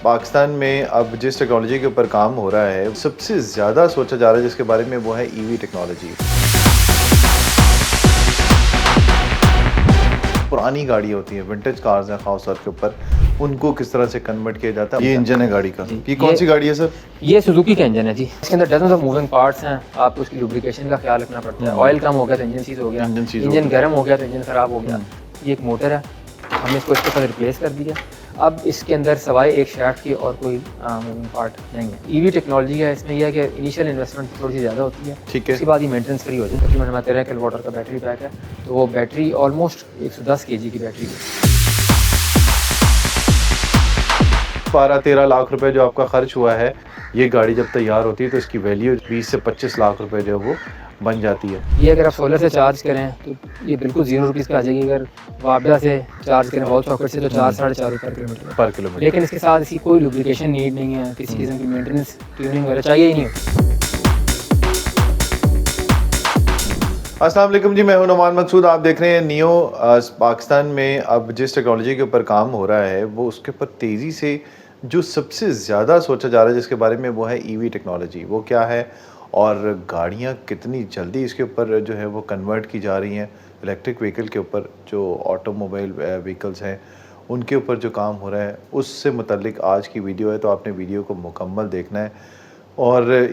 पाकिस्तान में अब जिस टेक्नोलॉजी के ऊपर काम हो रहा है सबसे ज़्यादा सोचा जा रहा है जिसके बारे में वो है ईवी टेक्नोलॉजी। पुरानी गाड़ी होती है, विंटेज कार्स हैं ख़ास तौर के ऊपर, उनको किस तरह से कन्वर्ट किया जाता है। ये इंजन है गाड़ी का, ये कौन सी गाड़ी है सर? ये सुजुकी का इंजन है जी। इसके अंदर डजन्स ऑफ मूविंग पार्ट्स हैं। आपको उसकी लुब्रिकेशन का ख्याल रखना पड़ता है। ऑयल कम हो गया तो इंजन सीज हो गया, इंजन गर्म हो गया तो इंजन ख़राब हो गया। ये एक मोटर है, हमने इसको इसके साथ रिप्लेस कर दिया। अब इसके अंदर सवाए एक शाफ्ट की और कोई मूविंग पार्ट नहीं है। ईवी टेक्नोलॉजी है, इसमें यह है कि इनिशियल इन्वेस्टमेंट थोड़ी सी ज़्यादा होती है, ठीक है। उसके बाद ही मेंटेनेंस फ्री हो जाती है। तकरीबन हमारा 13 किलोवाट का बैटरी पैक है, तो वो बैटरी ऑलमोस्ट 110 kg की बैटरी है। 12-13 लाख रुपए जो आपका खर्च हुआ है, ये गाड़ी जब तैयार होती है तो इसकी वैल्यू 20 से 25 लाख रुपए जो है वो बन जाती है। ये अगर आप सोलर से चार्ज करें तो ये बिल्कुल 0 रुपीज़ पे आ जाएगी। अगर वापडा से चार्ज करें वॉल सॉकेट से तो 4-4.5 रुपये पर किलोमीटर। लेकिन इसके साथ इसकी कोई लुब्रिकेशन नीड नहीं है, किसी किस्म की मेंटेनेंस ट्यूनिंग वगैरह चाहिए ही नहीं। अस्सलाम वालेकुम जी, मैं हूं नुमान मकसूद। आप देख रहे हैं नियो। पाकिस्तान में अब जिस टेक्नोलॉजी के ऊपर काम हो रहा है वो उसके ऊपर तेज़ी से जो सबसे ज़्यादा सोचा जा रहा है जिसके बारे में वो है ईवी टेक्नोलॉजी। वो क्या है और गाड़ियाँ कितनी जल्दी इसके ऊपर जो है वो कन्वर्ट की जा रही हैं इलेक्ट्रिक व्हीकल के ऊपर, जो ऑटोमोबाइल व्हीकल्स हैं उनके ऊपर जो काम हो रहा है, उससे मुतल्लिक आज की वीडियो है। तो आपने वीडियो को मुकम्मल देखना है। और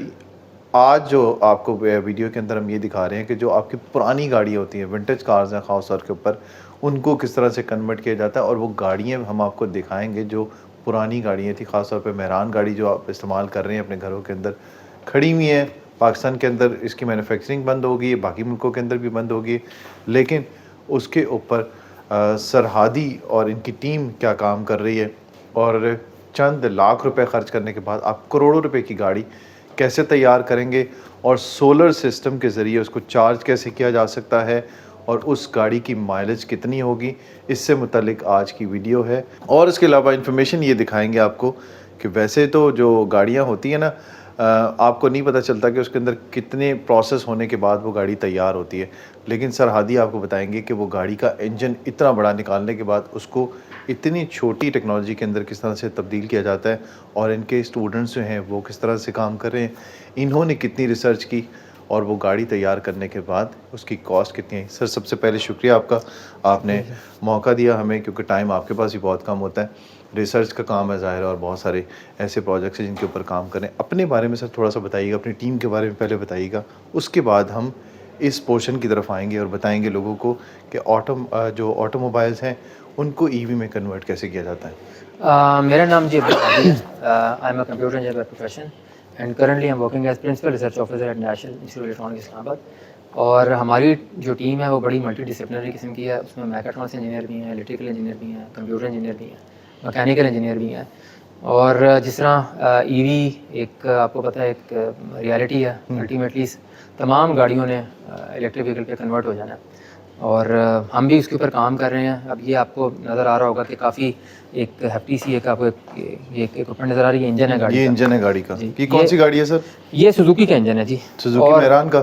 आज जो आपको वीडियो के अंदर हम ये दिखा रहे हैं कि जो आपकी पुरानी गाड़ी होती हैं, विंटेज कार्स हैं ख़ास तौर के ऊपर, उनको किस तरह से कन्वर्ट किया जाता है। और वो गाड़ियाँ हम आपको दिखाएंगे जो पुरानी गाड़ियाँ थी, ख़ास तौर पे मेहरान गाड़ी जो आप इस्तेमाल कर रहे हैं अपने घरों के अंदर खड़ी हुई हैं। पाकिस्तान के अंदर इसकी मैन्युफैक्चरिंग बंद होगी, बाकी मुल्कों के अंदर भी बंद होगी, लेकिन उसके ऊपर सरहदी और इनकी टीम क्या काम कर रही है। और चंद लाख रुपए ख़र्च करने के बाद आप करोड़ों रुपए की गाड़ी कैसे तैयार करेंगे और सोलर सिस्टम के ज़रिए उसको चार्ज कैसे किया जा सकता है और उस गाड़ी की माइलेज कितनी होगी, इससे मुतल्लिक आज की वीडियो है। और इसके अलावा इन्फॉर्मेशन ये दिखाएंगे आपको कि वैसे तो जो गाड़ियाँ होती हैं ना, आपको नहीं पता चलता कि उसके अंदर कितने प्रोसेस होने के बाद वो गाड़ी तैयार होती है, लेकिन सरहदी आपको बताएंगे कि वो गाड़ी का इंजन इतना बड़ा निकालने के बाद उसको इतनी छोटी टेक्नोलॉजी के अंदर किस तरह से तब्दील किया जाता है और इनके स्टूडेंट्स जो हैं वो किस तरह से काम कर रहे हैं, इन्होंने कितनी रिसर्च की और वो गाड़ी तैयार करने के बाद उसकी कॉस्ट कितनी है। सर, सबसे पहले शुक्रिया आपका, आपने मौका दिया हमें, क्योंकि टाइम आपके पास ही बहुत कम होता है। रिसर्च का काम है ज़ाहिर, और बहुत सारे ऐसे प्रोजेक्ट्स हैं जिनके ऊपर काम करें। अपने बारे में सर थोड़ा सा बताइएगा, अपनी टीम के बारे में पहले बताइएगा, उसके बाद हम इस पोर्शन की तरफ आएंगे और बताएंगे लोगों को कि जो ऑटोमोबाइल्स हैं उनको ईवी में कन्वर्ट कैसे किया जाता है। मेरा नाम जी I am a computer engineer by profession and currently I am working as principal research officer at national institute of electronics Islamabad. और हमारी जो टीम है वो बड़ी मल्टी डिसिप्लिनरी किस्म की है। उसमें मैकेट्रॉनिक्स इंजीनियर भी हैं, इलेक्ट्रिकल इंजीनियर भी हैं, कंप्यूटर इंजीनियर भी हैं, मैकेनिकल इंजीनियर भी हैं। और जिस तरह ईवी एक आपको पता है एक रियलिटी है, अल्टीमेटली तमाम गाड़ियों ने इलेक्ट्रिक व्हीकल पे कन्वर्ट हो जाना है और हम भी उसके ऊपर काम कर रहे हैं। अब ये आपको नज़र आ रहा होगा कि काफ़ी एक हैप्पी सी एक आपको एक इक्विपमेंट नज़र आ रही है, इंजन है गाड़ी। ये इंजन है गाड़ी का, ये कौन सी गाड़ी है सर? ये सुजुकी का इंजन है जी, सुजुकी मेहरान का,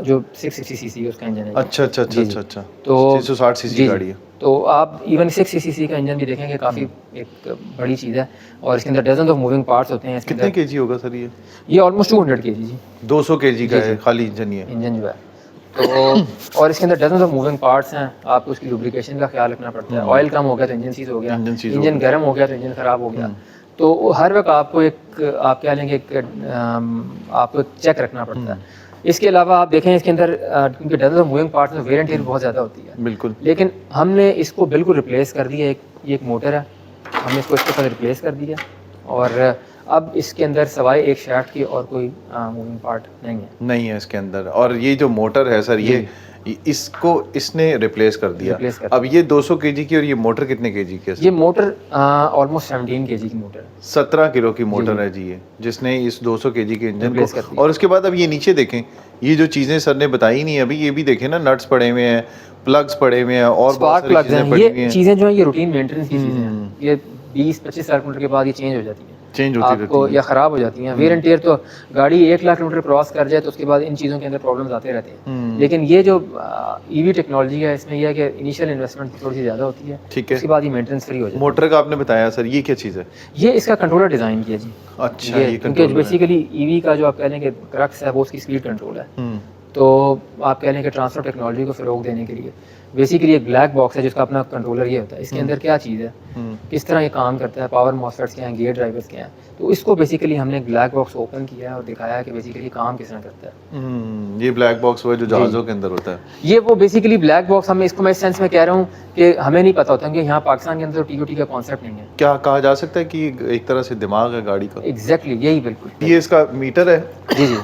जो 660 सीसी उसका इंजन है। अच्छा अच्छा अच्छा अच्छा अच्छा, तो 660 सीसी गाड़ी है। तो आप इवन 660 सीसी का इंजन भी देखेंगे, काफ़ी एक बड़ी चीज़ है। और इसके अंदर डजन ऑफ मूविंग पार्ट्स होते हैं। कितने केजी होगा सर ये ऑलमोस्ट 200 kg जी, 200 केजी का है खाली इंजन, ये इंजन जो है। तो और इसके अंदर डजन ऑफ मूविंग पार्ट्स हैं। आपको उसकी लुब्रिकेशन का ख्याल रखना पड़ता है। ऑयल कम हो गया तो इंजन सीज हो गया, इंजन गर्म हो गया तो इंजन ख़राब हो गया। तो हर वक्त आपको आप क्या लेंगे, आपको चेक रखना पड़ता है। इसके अलावा आप देखें इसके अंदर क्योंकि डजन ऑफ मूविंग पार्ट्स में वेरिएंट बहुत ज़्यादा होती है, बिल्कुल, लेकिन हमने इसको बिल्कुल रिप्लेस कर दिया। ये एक मोटर है, हमने इसको इसके साथ रिप्लेस कर दिया और अब इसके अंदर सवाए एक शाफ्ट की और कोई मूविंग पार्ट नहीं है इसके अंदर। और ये जो मोटर है सर, ये इसको इसने रिप्लेस कर दिया। अब ये 200 केजी की, और ये मोटर कितने केजी की है? ये मोटर ऑलमोस्ट 17 केजी की मोटर है, 17 किलो की मोटर है जी, ये जिसने इस 200 केजी के इंजन को। और उसके बाद अब ये नीचे देखें, ये जो चीज़ें सर ने बताई नहीं अभी, ये भी देखें ना, नट्स पड़े हुए हैं, प्लग्स पड़े हुए हैं और स्पार्क प्लग्स हैं। ये चीज़ें जो है ये रूटीन मेंटेनेंस की चीज़ें हैं, ये 20-25 किलोमीटर के बाद ये चेंज हो जाती हैं। चेंज होती रहती आपको है। या ख़राब हो जाती हैं। वेयर एंड टियर तो गाड़ी 1 लाख किलोमीटर क्रॉस कर जाए तो उसके बाद इन चीज़ों के अंदर प्रॉब्लम्स आते रहते हैं। लेकिन ये जो ईवी टेक्नोलॉजी है इसमें यह है कि इनिशियल इन्वेस्टमेंट थोड़ी सी ज़्यादा होती है, ठीक है। उसके बाद ये मेंटेनेंस फ्री हो जाती है। मोटर का आपने बताया सर, ये क्या चीज़ है? ये इसका कंट्रोलर डिज़ाइन किया जी। अच्छा, ये क्योंकि कंट्रोलर है। बेसिकली ईवी का जो आप कह लें कि क्रक्स है वो उसकी स्पीड कंट्रोल है। तो आप कह लें कि ट्रांसफर टेक्नोलॉजी को फ़रोग देने के लिए बेसिकली एक ब्लैक बॉक्स है जिसका अपना कंट्रोलर ये होता है। इसके अंदर क्या चीज़ है, किस तरह ये काम करता है, पावर मॉसफेट्स क्या हैं, गियर ड्राइवर्स क्या हैं, तो इसको बेसिकली हमने एक ब्लैक बॉक्स ओपन किया है और दिखाया है कि बेसिकली काम किस तरह करता है। ये ब्लैक बॉक्स वो है जो जहाज़ों के अंदर होता है। ये वो बेसिकली ब्लैक बॉक्स हमें इसको मैं इस सेंस में कह रहा हूँ कि हमें नहीं पता होता कि यहाँ पाकिस्तान के अंदर टीओटी का कॉन्सेप्ट नहीं है। क्या कहा जा सकता है कि एक तरह से दिमाग है गाड़ी का? एग्जैक्टली यही बिल्कुल। ये इसका मीटर है? जी जी।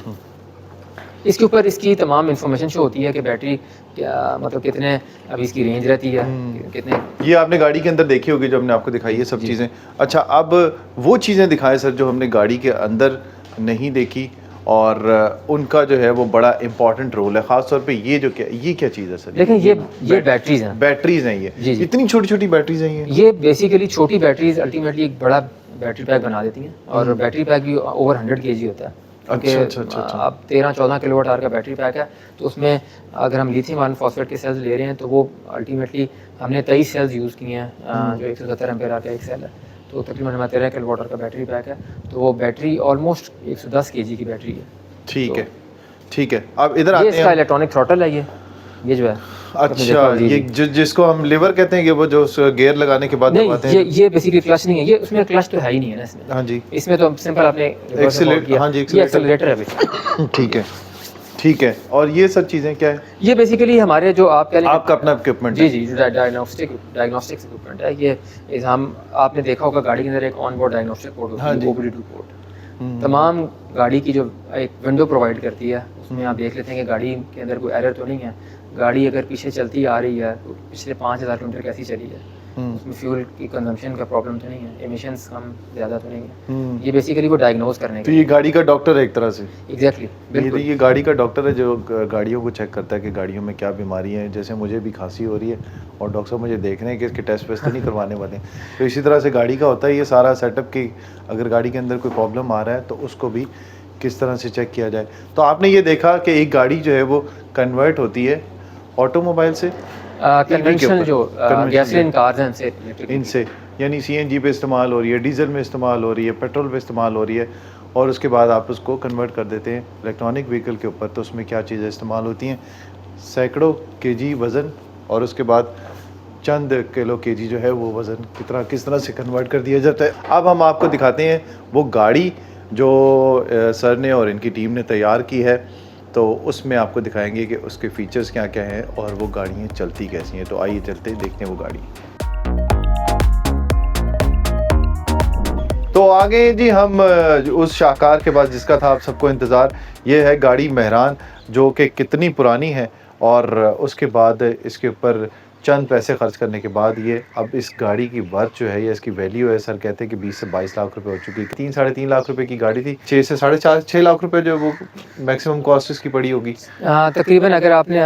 इसके ऊपर इसकी तमाम इन्फॉर्मेशन शो होती है कि बैटरी क्या मतलब कितने अभी इसकी रेंज रहती है, कितने। ये आपने गाड़ी के अंदर देखी होगी जो हमने आपको दिखाई है सब चीज़ें। अच्छा, अब वो चीज़ें दिखाएं सर जो हमने गाड़ी के अंदर नहीं देखी और उनका जो है वो बड़ा इंपॉर्टेंट रोल है, ख़ास तौर पे ये क्या चीज़ है सर? देखें ये बैटरीज हैं। बैटरीज हैं ये? इतनी छोटी छोटी बैटरीज हैं ये बेसिकली छोटी बैटरीज अल्टीमेटली एक बड़ा बैटरी पैक बना देती हैं और बैटरी पैक भी ओवर 100 kg होता है। अच्छा। अब 13-14 किलोवाट आवर का बैटरी पैक है, तो उसमें अगर हम लिथियम आयरन फॉस्फेट के सेल्स ले रहे हैं तो वो अल्टीमेटली हमने 23 सेल्स यूज़ किए हैं जो 170 एम्पीयर आवर का एक सेल है, तो तकरीबन हमारा 13 किलोवाट आवर का बैटरी पैक है, तो वो बैटरी ऑलमोस्ट 110 kg की बैटरी है। ठीक है। अब इधर आते हैं। इसका इलेक्ट्रॉनिक थ्रॉटल है ये जो है। अच्छा, ये जिसको हम लिवर कहते हैं कि वो जो गियर लगाने के बाद दबाते हैं। ये बेसिकली क्लच नहीं है, ये उसमें क्लच तो है ही नहीं है ना इसमें। हाँ जी। इसमें तो सिंपल आपने एक्सेलरेटर है। ठीक है। और ये सब चीज़ें क्या है? ये बेसिकली हमारे जो आप कह लें आपका अपना इक्विपमेंट जी डायग्नोस्टिक्स इक्विपमेंट है ये। हम आपने देखा होगा गाड़ी के अंदर एक ऑन बोर्ड डायग्नोस्टिक पोर्ट होता है, OBD2 पोर्ट तमाम गाड़ी की जो एक विंडो प्रोवाइड करती है, उसमें आप देख लेते हैं कि गाड़ी के अंदर कोई एरर तो नहीं है। गाड़ी अगर पीछे चलती आ रही है तो पिछले 5000 किलोमीटर कैसी चली है, उसमें फ्यूल की कंजम्पशन का प्रॉब्लम तो नहीं है, एमिशंस कम ज़्यादा तो नहीं है। ये बेसिकली वो डायग्नोज करने तो ये गाड़ी का डॉक्टर है एक तरह से। एग्जैक्टली बिल्कुल। ये गाड़ी का डॉक्टर है जो गाड़ियों को चेक करता है कि गाड़ियों में क्या बीमारी है। जैसे मुझे भी खांसी हो रही है और डॉक्टर साहब मुझे देख रहे हैं कि इसके टेस्ट वेस्ट तो नहीं करवाने वाले, तो इसी तरह से गाड़ी का होता है ये सारा सेटअप कि अगर गाड़ी के अंदर कोई प्रॉब्लम आ रहा है तो उसको भी किस तरह से चेक किया जाए। तो आपने ये देखा कि एक गाड़ी जो है वो कन्वर्ट होती है ऑटोमोबाइल से कन्वेंशनल जो गैसोलीन कार्स हैं इनसे, यानी CNG पे इस्तेमाल हो रही है, डीजल में इस्तेमाल हो रही है, पेट्रोल पे इस्तेमाल हो रही है, और उसके बाद आप उसको कन्वर्ट कर देते हैं इलेक्ट्रॉनिक व्हीकल के ऊपर। तो उसमें क्या चीज़ें इस्तेमाल होती हैं? सैकड़ों kg वज़न, और उसके बाद चंद किलो kg जो है वो वज़न किस तरह से कन्वर्ट कर दिया जाता है। अब हम आपको दिखाते हैं वो गाड़ी जो सर ने और इनकी टीम ने तैयार की है, तो उसमें आपको दिखाएंगे कि उसके फीचर्स क्या क्या हैं और वो गाड़ियाँ चलती कैसी हैं। तो आइए चलते देखते हैं वो गाड़ी। तो आगे जी हम उस शाहकार के बाद जिसका था आप सबको इंतज़ार, ये है गाड़ी मेहरान जो कि कितनी पुरानी है, और उसके बाद इसके ऊपर चंद पैसे खर्च करने के बाद ये अब इस गाड़ी की वर्थ जो है या इसकी वैल्यू है, सर कहते हैं कि 20 से 22 लाख रुपए हो चुकी है। 3-3.5 लाख रुपए की गाड़ी थी, 6 से 4.5-6 लाख रुपए जो वो मैक्सिमम कॉस्ट इसकी पड़ी होगी तकरीबन। अगर आपने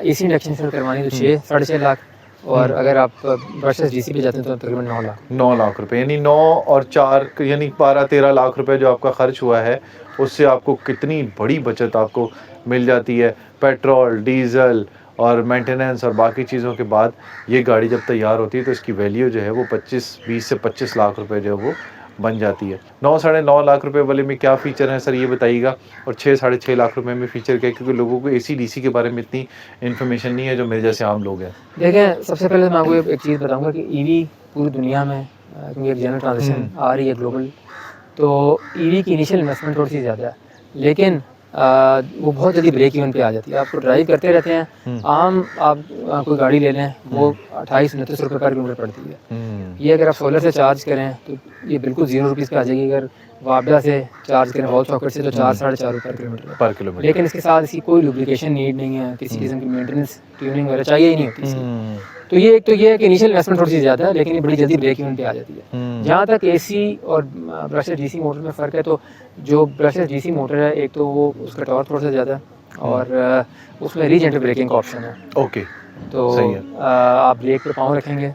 AC इंडक्शन सेट करवानी तो 6-6.5 लाख, और अगर आप ब्रशलेस DC पे जाते हैं तो तकरीबन 9 लाख रुपए, यानी 9 और 4 यानी 12-13 लाख रुपए जो आपका खर्च हुआ है, उससे आपको कितनी बड़ी बचत आपको मिल जाती है। पेट्रोल, डीजल और मेंटेनेंस और बाकी चीज़ों के बाद ये गाड़ी जब तैयार होती है तो इसकी वैल्यू जो है वो 20 से 25 लाख रुपए जो है वो बन जाती है। 9-9.5 लाख रुपए वाले में क्या फ़ीचर हैं सर ये बताइएगा, और 6-6.5 लाख रुपए में फ़ीचर क्या है, क्योंकि लोगों को AC DC के बारे में इतनी इन्फॉर्मेशन नहीं है जो मेरे जैसे आम लोग हैं। देखें, सबसे पहले मैं आपको एक चीज़ बताऊंगा कि EV पूरी दुनिया में क्योंकि एक जनरल ट्रांजिशन आ रही है ग्लोबल, तो EV की इनिशियल इन्वेस्टमेंट थोड़ी सी ज़्यादा है, लेकिन वो बहुत जल्दी ब्रेक इवन पे आ जाती है। आपको ड्राइव करते रहते हैं, आम आप कोई गाड़ी ले लें वो 28-29 रुपये पर किलोमीटर पड़ती है। ये अगर आप सोलर से चार्ज करें तो ये बिल्कुल 0 रुपीज़ पे आ जाएगी। अगर वापडा से चार्ज करें वॉल सॉकेट से तो 4-4.5 रुपये पर किलोमीटर। लेकिन इसके साथ इसकी कोई लुब्रिकेशन नीड नहीं है, किसी किस्म की मेंटेनेंस ट्यूनिंग वगैरह चाहिए ही नहीं होती। तो ये एक तो ये है कि इनिशियल इन्वेस्टमेंट थोड़ी सी ज़्यादा है, लेकिन ये बड़ी जल्दी ब्रेक इवन पे आ जाती है। जहाँ तक AC और ब्रशलेस DC मोटर में फ़र्क है, तो जो ब्रशलेस DC मोटर है एक तो वो उसका टॉर्क थोड़ा सा ज़्यादा है, और उसमें रीजेनरेटिव ब्रेकिंग का ऑप्शन है। ओके, तो आप ब्रेक पे पाँव रखेंगे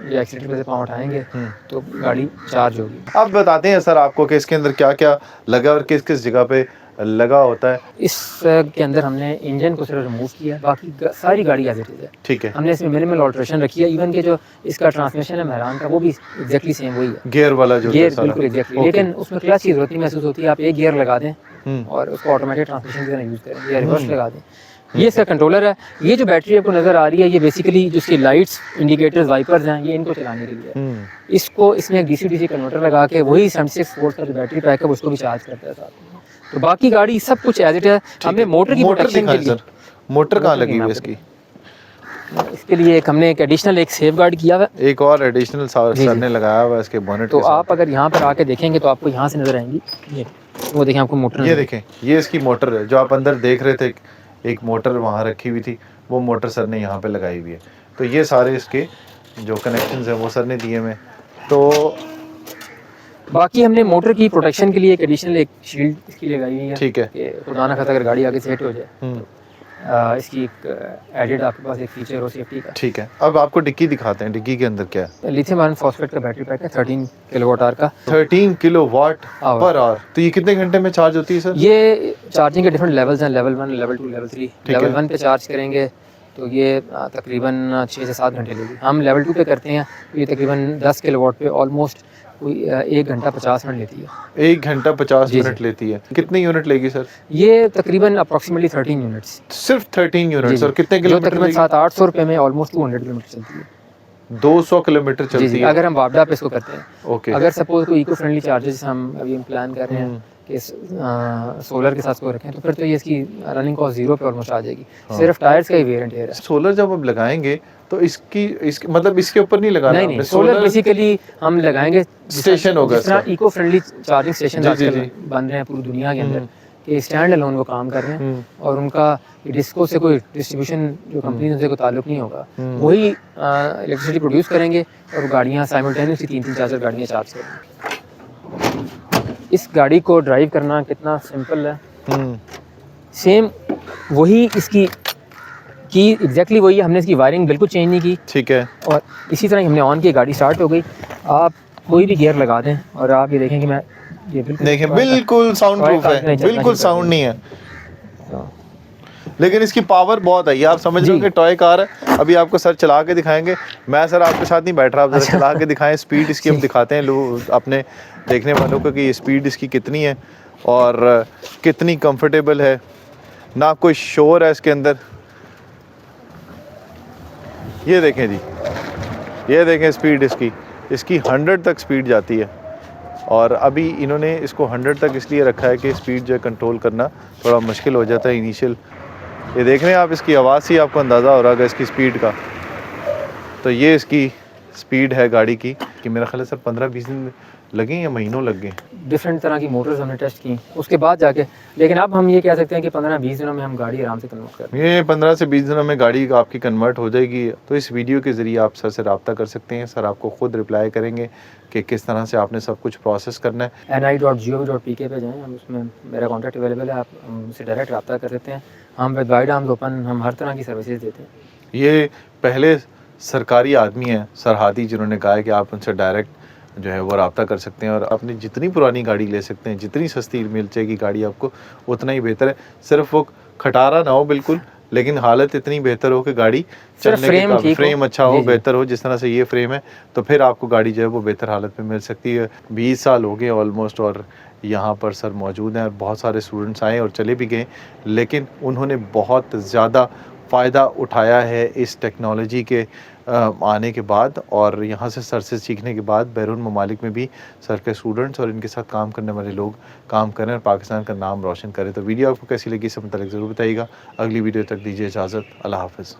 ये एक्सीलेटर पे से पाँव उठाएंगे तो गाड़ी चार्ज होगी। आप बताते हैं सर आपको कि इसके अंदर क्या क्या लगा और किस किस जगह पे लगा होता है। इस के अंदर हमने इंजन को सिर्फ रिमूव किया, बाकी सारी गाड़ी एज इट इज़ है। ठीक है, हमने इसमें मिनिमल ऑल्ट्रेशन रखी है। इवन के जो इसका ट्रांसमिशन है मेहरान का, वो भी एग्जैक्टली सेम वही है, गियर वाला जो गियर था सारा। बिल्कुल एग्जैक्टली। लेकिन उसमें क्लच की जरूरत नहीं महसूस होती है। आप एक गियर लगा दें और उसको ऑटोमेटिक ट्रांसमिशन की तरह यूज़ करें या रिवर्स लगा दें। ये इसका कंट्रोलर है। ये जो बैटरी आपको नज़र आ रही है, ये बेसिकली जो इसकी लाइट्स, इंडिकेटर्स, वाइपर्स हैं, ये इनको चलाने के लिए है। इसको इसमें एक DC-DC कन्वर्टर लगा के वही 76 वोल्ट का जो बैटरी पैक है उसको भी चार्ज करता है साथ में। तो बाकी गाड़ी सब कुछ एज इट है। हमने मोटर की प्रोटेक्शन के लिए, मोटर कहाँ लगी हुई है इसकी? इसके लिए हमने एक एडिशनल एक सेफ गार्ड किया हुआ है। एक और एडिशनल सर ने लगाया हुआ है इसके बोनेट तो के साथ। आप अगर यहाँ पर आके देखेंगे तो आपको यहाँ से नजर आएंगी ये, वो देखें आपको मोटर। ये देखें, ये इसकी मोटर है जो आप अंदर देख रहे थे। एक मोटर वहाँ रखी हुई थी, वो मोटर सर ने यहाँ पे लगाई हुई है। तो ये सारे इसके जो कनेक्शंस हैं वो सर ने दिए हुए। तो बाकी हमने मोटर की प्रोटेक्शन के लिए एक एडिशनल एक शील्ड इसकी लगाई हुई है। ठीक है, कि खुदा ना खास्ता अगर गाड़ी आगे से हिट हो जाए इसकी एक एडेड आपके पास एक फीचर हो सेफ्टी का। ठीक है। अब आपको डिक्की दिखाते हैं। डिक्की के अंदर क्या है? लिथियम आयरन फॉस्फेट का बैटरी पैक है 13 किलोवाट आवर का। 13 किलोवाट पर आवर। तो ये कितने घंटे में चार्ज होती है सर? ये चार्जिंग के डिफरेंट लेवल्स हैं, लेवल 1, लेवल 2, लेवल 3। लेवल 1 पे चार्ज करेंगे तो ये तकरीबन 6 से 7 घंटे लेगी। हम लेवल 2 पे करते हैं तो ये तकरीबन 10 किलोवाट पे ऑलमोस्ट कोई 1 घंटा 50 मिनट लेती है। 1 घंटा 50 मिनट लेती है। कितनी यूनिट लेगी सर? ये तकरीबन अप्रॉक्सीमेटली 13 यूनिट्स। सिर्फ 13 यूनिट्स। और कितने जो किलोमीटर? तकरीबन 700-800 रुपये में ऑलमोस्ट 200 किलोमीटर चलती है। 200 किलोमीटर चलती है अगर हम वापडा पे इसको करते हैं। ओके। अगर सपोज कोई इको फ्रेंडली चार्जेस हम अभी प्लान कर रहे हैं कि सोलर के साथ को रखें तो फिर तो ये इसकी रनिंग कॉस्ट 0 पे ऑलमोस्ट आ जाएगी। सिर्फ टायर्स का ही वेरिएंट है। सोलर जब हम लगाएंगे तो इसकी मतलब इसके ऊपर नहीं लगाना? नहीं, सोलर बेसिकली हम लगाएंगे स्टेशन होगा जिस तरह इको फ्रेंडली चार्जिंग स्टेशन आजकल जी। बन रहे हैं पूरी दुनिया के अंदर, कि स्टैंड अलोन वो काम कर रहे हैं और उनका डिस्को से कोई डिस्ट्रीब्यूशन जो कंपनी उनसे कोई ताल्लुक नहीं होगा। वही इलेक्ट्रिसिटी प्रोड्यूस करेंगे और गाड़ियाँ साइमल्टेनियसली 3-3, 4-4 गाड़ियाँ चार्ज करेंगी। इस गाड़ी को ड्राइव करना कितना सिंपल है। सेम वही इसकी की एग्जैक्टली वही है। हमने इसकी वायरिंग बिल्कुल चेंज नहीं की। ठीक है। और इसी तरह हमने ऑन की, गाड़ी स्टार्ट हो गई। आप कोई भी गियर लगा दें और आप ये देखें कि मैं ये बिल्कुल साउंड प्रूफ है, बिल्कुल साउंड नहीं है। लेकिन इसकी पावर बहुत है। ये आप समझ रहे हो कि टॉय कार है। अभी आपको सर चला के दिखाएंगे। मैं सर आपके साथ नहीं बैठ रहा, आप जरा चला के दिखाएं। स्पीड इसकी हम दिखाते हैं लोग अपने देखने वालों को कि ये स्पीड इसकी कितनी है और कितनी कंफर्टेबल है। ना कोई शोर है इसके अंदर। ये देखें जी, ये देखें स्पीड इसकी 100 तक स्पीड जाती है। और अभी इन्होंने इसको 100 तक इसलिए रखा है कि स्पीड जो है कंट्रोल करना थोड़ा मुश्किल हो जाता है इनिशियल। ये देख रहे हैं आप, इसकी आवाज़ से आपको अंदाज़ा हो रहा है इसकी स्पीड का। तो ये इसकी स्पीड है गाड़ी की कि मेरा ख्याल है सर 15-20 दिन लगे या महीनों लग गए। डिफरेंट तरह की मोटर्स हमने टेस्ट की उसके बाद जाके। लेकिन अब हम ये कह सकते हैं कि 15-20 दिनों में हम गाड़ी आराम से कन्वर्ट कर ये 15 से 20 दिनों में गाड़ी आपकी कन्वर्ट हो जाएगी। तो इस वीडियो के ज़रिए आप सर से रब्ता कर सकते हैं। सर आपको ख़ुद रिप्लाई करेंगे कि किस तरह से आपने सब कुछ प्रोसेस करना है। ni.gov.pk पे जाएँ, हम उसमें मेरा कॉन्टैक्ट अवेलेबल है। आप हमसे डायरेक्ट रब्ता कर सकते हैं। हम विद गाइड आर्म्स ओपन, हम हर तरह की सर्विसेज देते हैं। ये पहले सरकारी आदमी हैं सरहादी जिन्होंने कहा है कि आप उनसे डायरेक्ट जो है वो रब्ता कर सकते हैं और अपनी जितनी पुरानी गाड़ी ले सकते हैं। जितनी सस्ती मिल जाएगी गाड़ी आपको उतना ही बेहतर है। सिर्फ वो खटारा ना हो बिल्कुल, लेकिन हालत इतनी बेहतर हो कि गाड़ी चलने के फ्रेम अच्छा हो, बेहतर हो। जिस तरह से ये फ्रेम है तो फिर आपको गाड़ी जो है वो बेहतर हालत में मिल सकती है। 20 साल हो गए ऑलमोस्ट और यहाँ पर सर मौजूद हैं और बहुत सारे स्टूडेंट्स आए और चले भी गए, लेकिन उन्होंने बहुत ज़्यादा फ़ायदा उठाया है इस टेक्नोलॉजी के आने के बाद। और यहाँ से सर से सीखने के बाद बैरून ममालिक में भी सर के स्टूडेंट्स और इनके साथ काम करने वाले लोग काम करें और पाकिस्तान का नाम रोशन करें। तो वीडियो आपको कैसी लगी इससे मुताल्लिक ज़रूर बताइएगा। अगली वीडियो तक दीजिए इजाज़त। अल्लाह हाफ़िज़।